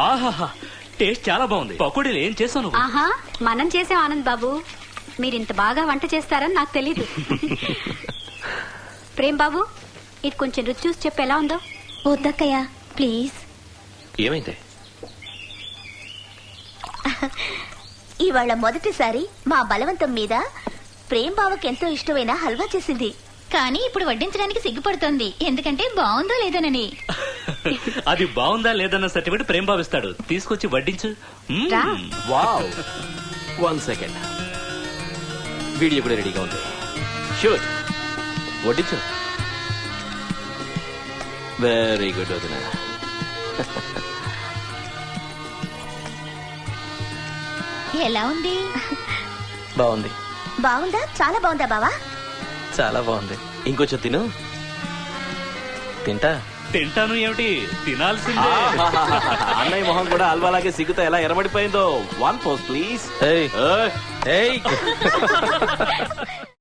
ఆహాహా, టేస్ట్ చాలా బాగుంది. పకోడీలు ఏం చేసావు? ఆహా, మనం చేసాం ఆనంద్ బాబు. మీరింత బాగా వంట చేస్తారని నాకు తెలీదు. ప్రేమ్ బాబు, ఇది కొంచెం రుచి చూసి చెప్పు ఎలా ఉందో. వద్దక్కయ్య ప్లీజ్. ఏమైంది? ఇవాళ మొదటిసారి మా బలవంతం మీద ప్రేమ్ బావకి ఎంతో ఇష్టమైన హల్వా చేసింది. కానీ ఇప్పుడు వడ్డించడానికి సిగ్గుపడుతోంది, ఎందుకంటే బాగుందో లేదోనని. అది బాగుందా లేదన్న సర్టిఫికెట్ ప్రేమ్ భావిస్తాడు. తీసుకొచ్చి వడ్డించు. రా. Wow, 1 second. వీడియో కూడా రెడీగా ఉంది. షూట్, వడ్డించు. వెరీ గుడ్ వదినా. ఎలా ఉంది? బాగుంది. బాగుందా? చాలా బాగుందా బావా? చాలా బాగుంది. ఇంకొంచెం తిను. తింటా. తింటాను ఏమిటి, తినాల్సిందే. అన్నయ్య మొహం కూడా అల్వాలాగే సిగ్గుతో ఎలా ఎరబడిపోయిందో. 1 పోస్ట్ ప్లీజ్.